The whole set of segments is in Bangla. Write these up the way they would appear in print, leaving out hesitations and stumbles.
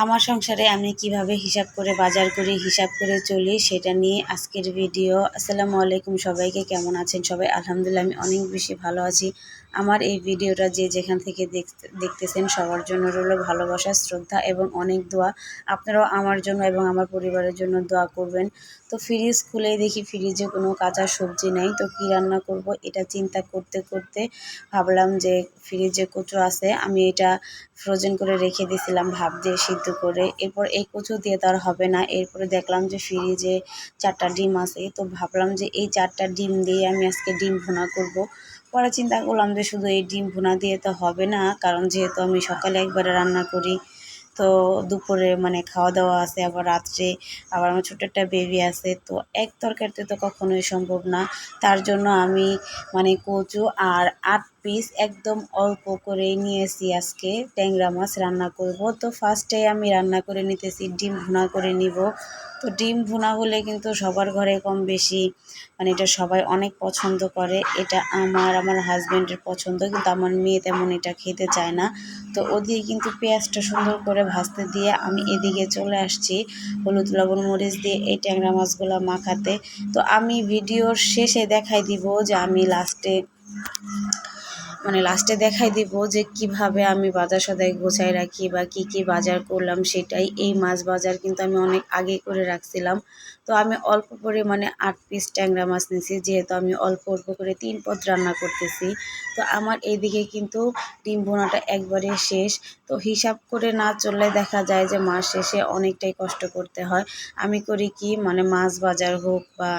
আমার সংসারে আমি কিভাবে হিসাব করে বাজার করি, হিসাব করে চলি সেটা নিয়ে আজকের ভিডিও। আসসালামু আলাইকুম, সবাইকে কেমন আছেন সবাই? আলহামদুলিল্লাহ আমি অনেক বেশি ভালো আছি। আমার এই ভিডিওটা যে যেখান থেকে দেখতেছেন সবার জন্য রইল ভালোবাসা, শ্রদ্ধা এবং অনেক দোয়া। আপনারাও আমার জন্য এবং আমার পরিবারের জন্য দোয়া করবেন। তো ফ্রিজ খুলেই দেখি ফ্রিজে কোনো কাঁচা সবজি নেই, তো কী রান্না করব এটা চিন্তা করতে করতে ভাবলাম যে ফ্রিজে কচু আছে, আমি এটা ফ্রোজেন করে রেখে দিয়েছিলাম ভাপ দিয়ে সিদ্ধ করে। এরপর এই কচু দিয়ে তো আর হবে না, এরপরে দেখলাম যে ফ্রিজে 4টা ডিম আছে, তো ভাবলাম যে এই 4টা ডিম দিয়ে আমি আজকে ডিম ভুনা করব। পরে চিন্তা করলাম যে শুধু এই ডিম ভুনা দিয়ে তো হবে না, কারণ যেহেতু আমি সকালে একবারে রান্না করি, তো দুপুরে মানে খাওয়া দাওয়া আছে, আবার রাত্রে আবার আমার ছোটো একটা বেবি আছে, তো এক তরকারিতে তো কখনোই সম্ভব না। তার জন্য আমি মানে কচু আর 8 পিস একদম অল্প করেই নিয়েছি, আজকে ট্যাংরা মাছ রান্না করব। তো ফার্স্টে আমি রান্না করে নিতেছি, ডিম ভুনা করে নিব। তো ডিম ভুনা হলে কিন্তু সবার ঘরে কম বেশি মানে এটা সবাই অনেক পছন্দ করে। এটা আমার হাজব্যান্ডের পছন্দ, কিন্তু আমার মেয়ে তেমন এটা খেতে চায় না। তো ওদিকে কিন্তু পেঁয়াজটা সুন্দর করে ভাজতে দিয়ে আমি এদিকে চলে আসছি হলুদ লবণ মরিচ দিয়ে এই ট্যাংরা মাছগুলো মাখাতে। তো আমি ভিডিওর শেষে দেখাই দিব যে আমি লাস্টে দেখাই দিব যে কিভাবে আমি বাজার সদাই গোছায় রাখি বা কি কি বাজার করলাম সেটাই। এই মাছ বাজার কিন্তু আমি অনেক আগে করে রাখছিলাম। তো আমি অল্প পরিমাণে 8 পিস ট্যাংরা মাছ নিয়েছি, যেহেতু আমি অল্প অল্প করে 3 পদ রান্না করতেছি। তো আমার এইদিকে কিন্তু ডিম ভুনাটা একবারে শেষ। তো হিসাব করে না চললে দেখা যায় যে মাস শেষে অনেকটাই কষ্ট করতে হয়। আমি করি কি, মানে মাছ বাজার হোক বা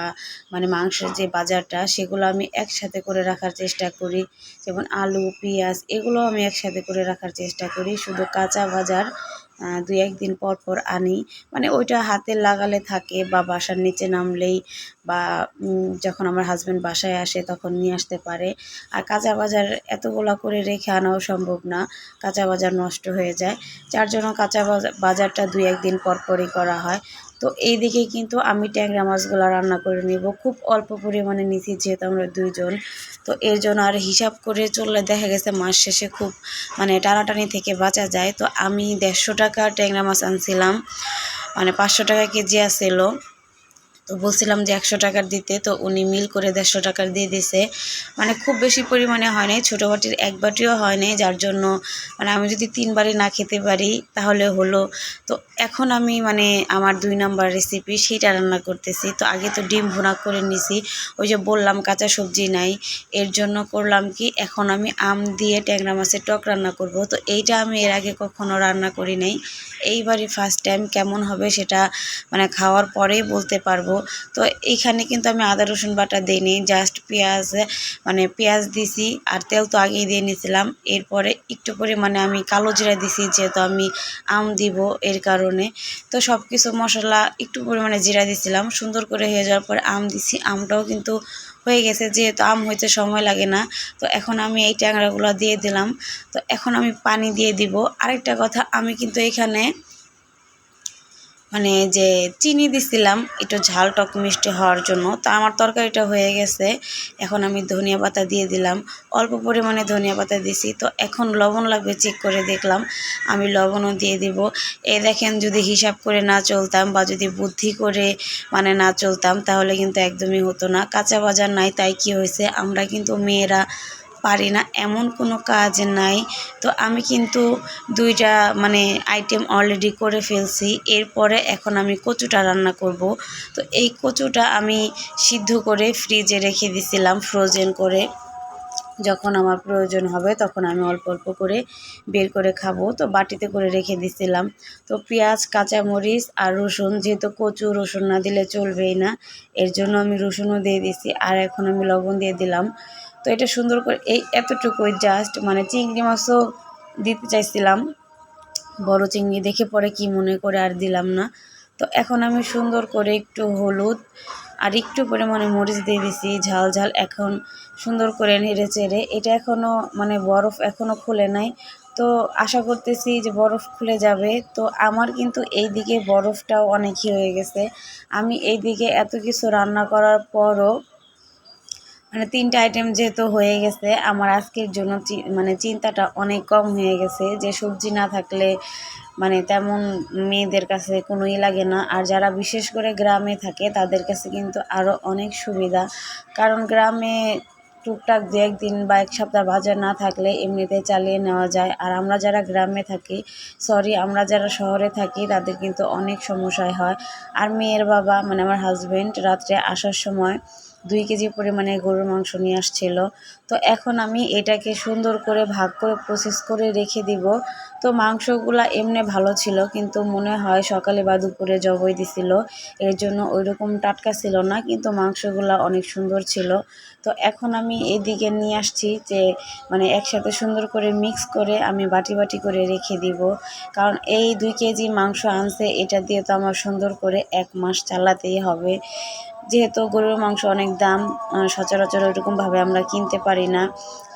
মানে মাংসের যে বাজারটা সেগুলো আমি একসাথে করে রাখার চেষ্টা করি। যেমন আলু পেঁয়াজ এগুলো আমি একসাথে করে রাখার চেষ্টা করি। শুধু কাঁচা বাজার 2-1 দিন পর পর আনি, মানে ওইটা হাতে লাগালে থাকে বা বাসার নিচে নামলেই বা যখন আমার হাজব্যান্ড বাসায় আসে তখন নিয়ে আসতে পারে। আর কাঁচা বাজার এতগুলা করে রেখে আনাও সম্ভব না, কাঁচা বাজার নষ্ট হয়ে যায়। যার জন্য কাঁচা বাজারটা 2-1 দিন পর পরই করা হয়। তো এই দিকে কিন্তু আমি ট্যাংরা মাছগুলো রান্না করে নিব, খুব অল্প পরিমাণে নিছি যেহেতু আমরা 2 জন। তো এর জন্য আর হিসাব করে চললে দেখা গেছে মাস শেষে খুব মানে টানাটানি থেকে বাঁচা যায়। তো আমি 150 টাকা ট্যাংরা মাছ আনছিলাম, মানে 500 টাকা কেজি আসছিল। তো বলছিলাম যে 100 টাকার দিতে, তো উনি মিল করে 150 টাকার দিয়ে দিছে। মানে খুব বেশি পরিমাণে হয় নাই, ছোটো বাটির 1 বাটিও হয় নাই, যার জন্য মানে আমি যদি 3 বারি না খেতে পারি তাহলে হলো। তো এখন আমি মানে আমার 2 নাম্বার রেসিপি সেইটা রান্না করতেছি। তো আগে তো ডিম ভুনা করে নিছি, ওই যে বললাম কাঁচা সবজি নাই, এর জন্য করলাম কি এখন আমি আম দিয়ে ট্যাংরা মাছের টক রান্না করব। তো এইটা আমি এর আগে কখনো রান্না করি নাই, এইবারই ফার্স্ট টাইম। কেমন হবে সেটা মানে খাওয়ার পরেই বলতে পারবো। তো এইখানে কিন্তু আমি আদা রসুন বাটা দিইনি, জাস্ট পেঁয়াজ দিছি আর তেল তো আগেই দিয়ে নিয়েছিলাম। এরপরে একটু পরিমাণে আমি কালো জিরা দিছি, যেহেতু আমি আম দিব এর কারণে। তো সব কিছু মশলা একটু পরিমাণে জিরা দিছিলাম, সুন্দর করে হয়ে যাওয়ার পরে আম দিছি। আমটাও কিন্তু হয়ে গেছে, যেহেতু আম হইতে সময় লাগে না। তো এখন আমি এই ট্যাংরাগুলো দিয়ে দিলাম। তো এখন আমি পানি দিয়ে দিব। আরেকটা কথা, আমি কিন্তু এখানে মানে যে চিনি দিছিলাম একটু ঝাল টক মিষ্টি হওয়ার জন্য। তো আমার তরকারিটা হয়ে গেছে, এখন আমি ধনিয়া পাতা দিয়ে দিলাম, অল্প পরিমাণে ধনিয়া পাতা দিছি। তো এখন লবণ লাগবে চেক করে দেখলাম, আমি লবণও দিয়ে দিব। এই দেখেন, যদি হিসাব করে না চলতাম বা যদি বুদ্ধি করে মানে না চলতাম তাহলে কিন্তু একদমই হতো না। কাঁচা বাজার নাই, তাই কি হয়েছে, আমরা কিন্তু মেয়েরা পারি না এমন কোনো কাজ নাই। তো আমি কিন্তু 2টা মানে আইটেম অলরেডি করে ফেলছি। এরপরে এখন আমি কচুটা রান্না করব। তো এই কচুটা আমি সিদ্ধ করে ফ্রিজে রেখে দিছিলাম ফ্রোজেন করে, যখন আমার প্রয়োজন হবে তখন আমি অল্প অল্প করে বের করে খাবো। তো বাটিতে করে রেখে দিছিলাম। তো পেঁয়াজ কাঁচামরিচ আর রসুন, যেহেতু কচু রসুন না দিলে চলবেই না, এর জন্য আমি রসুনও দিয়ে দিছি। আর এখন আমি লবণ দিয়ে দিলাম। তো এটা সুন্দর করে এই এতটুকুই জাস্ট, মানে চিংড়ি মাছও দিতে চাইছিলাম, বড় চিংড়ি দেখে পরে কি মনে করে আর দিলাম না। তো এখন আমি সুন্দর করে একটু হলুদ আর একটু পরিমাণে মরিচ দিয়ে দিছি ঝাল ঝাল। এখন সুন্দর করে নেড়ে চেড়ে, এটা এখনও মানে বরফ এখনও খুলে নাই, তো আশা করতেছি যে বরফ খুলে যাবে। তো আমার কিন্তু এই দিকে বরফটাও অনেকই হয়ে গেছে। আমি এই দিকে এত কিছু রান্না করার পরও মানে ৩টা আইটেম যেহেতু হয়ে গেছে, আমার আজকের জন্য মানে চিন্তাটা অনেক কম হয়ে গেছে যে সবজি না থাকলে মানে তেমন মেয়েদের কাছে কোনোই লাগে না। আর যারা বিশেষ করে গ্রামে থাকে তাদের কাছে কিন্তু আরও অনেক সুবিধা, কারণ গ্রামে টুকটাক ২-১ দিন বা ১ সপ্তাহ বাজার না থাকলে এমনিতে চালিয়ে নেওয়া যায়। আর আমরা যারা গ্রামে থাকি, আমরা যারা শহরে থাকি তাদের কিন্তু অনেক সমস্যা হয়। আর মেয়ের বাবা মানে আমার হাজব্যান্ড রাত্রে আসার সময় ২ কেজি পরিমাণে গরুর মাংস নিয়ে আসছিল। তো এখন আমি এটাকে সুন্দর করে ভাগ করে প্রসেস করে রেখে দিব। তো মাংসগুলা এমনি ভালো ছিল, কিন্তু মনে হয় সকালে বা দুপুরে জবাই দিছিল, এর জন্য ওইরকম টাটকা ছিল না, কিন্তু মাংসগুলা অনেক সুন্দর ছিল। তো এখন আমি এদিকে নিয়ে আসছি যে মানে একসাথে সুন্দর করে মিক্স করে আমি বাটি বাটি করে রেখে দিব, কারণ এই ২ কেজি মাংস আনছে, এটা দিয়ে তো আমার সুন্দর করে ১ মাস চালাতেই হবে। যেহেতু গরুর মাংস অনেক দাম, সচরাচর ওইরকমভাবে আমরা কিনতে পারি না।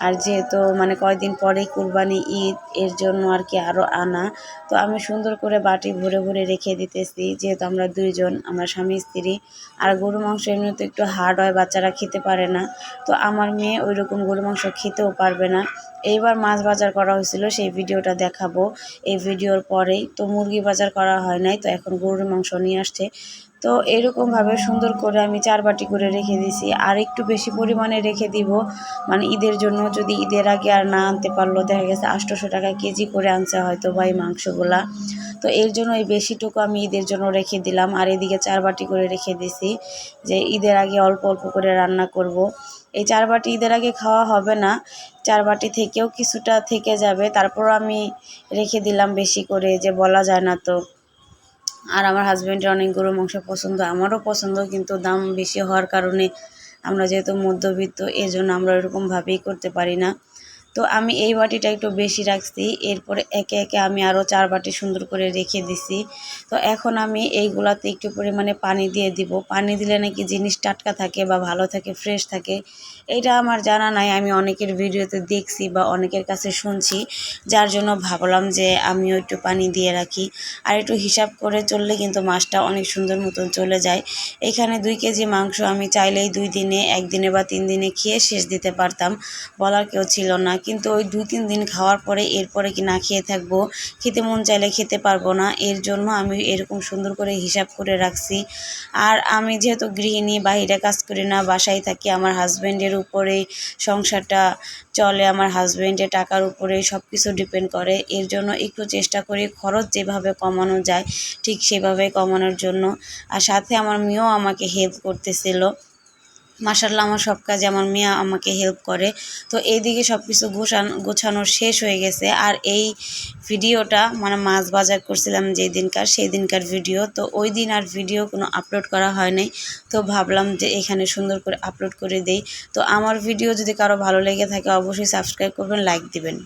আর যেহেতু মানে কয়েকদিন পরেই কুরবানি ঈদ, এর জন্য আর কি আরও আনা। তো আমি সুন্দর করে বাটি ভরে ভরে রেখে দিতেছি, যেহেতু আমরা ২ জন, আমরা স্বামী স্ত্রী। আর গরুর মাংস এমনিতে একটু হার্ড হয়, বাচ্চারা খেতে পারে না। তো আমার মেয়ে ওইরকম গরুর মাংস খেতেও পারবে না। এইবার মাছ বাজার করা হয়েছিল, সেই ভিডিওটা দেখাবো এই ভিডিওর পরেই। তো মুরগি বাজার করা হয় নাই, তো এখন গরুর মাংস নিয়ে আসছে। তো এরকমভাবে সুন্দর করে আমি ৪ বাটি করে রেখে দিছি, আর একটু বেশি পরিমাণে রেখে দিব, মানে ঈদের জন্য। যদি ঈদের আগে আর না আনতে পারলো, দেখা গেছে ৮০০ টাকা কেজি করে আনছে হয়তো বা এই মাংসগুলা। তো এর জন্য এই বেশিটুকু আমি ঈদের জন্য রেখে দিলাম, আর এদিকে ৪ বাটি করে রেখে দিছি যে ঈদের আগে অল্প অল্প করে রান্না করব। এই ৪ বাটি ঈদের আগে খাওয়া হবে না, ৪ বাটি থেকেও কিছুটা থেকে যাবে, তারপরও আমি রেখে দিলাম বেশি করে, যে বলা যায় না তো। আর আমার হাজব্যান্ডের অনেক গরুর মাংস পছন্দ, আমারও পছন্দ, কিন্তু দাম বেশি হওয়ার কারণে আমরা যেহেতু মধ্যবিত্ত, এজন্য আমরা ওরকমভাবেই করতে পারি না। তো আমি এই বাটিটা একটু বেশি রাখছি, এরপরে একে একে আমি আরও ৪ বাটি সুন্দর করে রেখে দিছি। তো এখন আমি এইগুলাতে একটু পরিমাণে পানি দিয়ে দিব। পানি দিলে নাকি জিনিস টাটকা থাকে বা ভালো থাকে, ফ্রেশ থাকে, এটা আমার জানা নাই, আমি অনেকের ভিডিওতে দেখছি বা অনেকের কাছে শুনছি, যার জন্য ভাবলাম যে আমিও একটু পানি দিয়ে রাখি। আর একটু হিসাব করে চললে কিন্তু মাছটা অনেক সুন্দর মতন চলে যায়। এখানে ২ কেজি মাংস আমি চাইলেই ২ দিনে, ১ দিনে বা ৩ দিনে খেয়ে শেষ দিতে পারতাম, বলার কেউ ছিল না। কিন্তু ওই ২-৩ দিন খাওয়ার পরে এরপরে কি না খেয়ে থাকবো, খেতে মন চাইলে খেতে পারবো না, এর জন্য আমি এরকম সুন্দর করে হিসাব করে রাখছি। আর আমি যেহেতু গৃহিণী, বাহিরে কাজ করি না, বাসায় থাকি, আমার হাজব্যান্ডের উপরেই সংসারটা চলে, আমার হাজব্যান্ডের টাকার উপরেই সব কিছু ডিপেন্ড করে। এর জন্য একটু চেষ্টা করি খরচ যেভাবে কমানো যায় ঠিক সেভাবে কমানোর জন্য। আর সাথে আমার মেয়েও আমাকে হেল্প করতেছিল। মাশাআল্লাহ, আমার সব কাজে আমার মেয়ে আমাকে হেল্প করে। তো এইদিকে সব কিছু গোছানো শেষ হয়ে গেছে। আর এই ভিডিওটা মানে মাছ বাজার করছিলাম যেই দিনকার, সেই দিনকার ভিডিও। তো ওই দিন আর ভিডিও কোনো আপলোড করা হয় নাই, তো ভাবলাম যে এখানে সুন্দর করে আপলোড করে দেই। তো আমার ভিডিও যদি কারো ভালো লেগে থাকে অবশ্যই সাবস্ক্রাইব করবেন, লাইক দিবেন।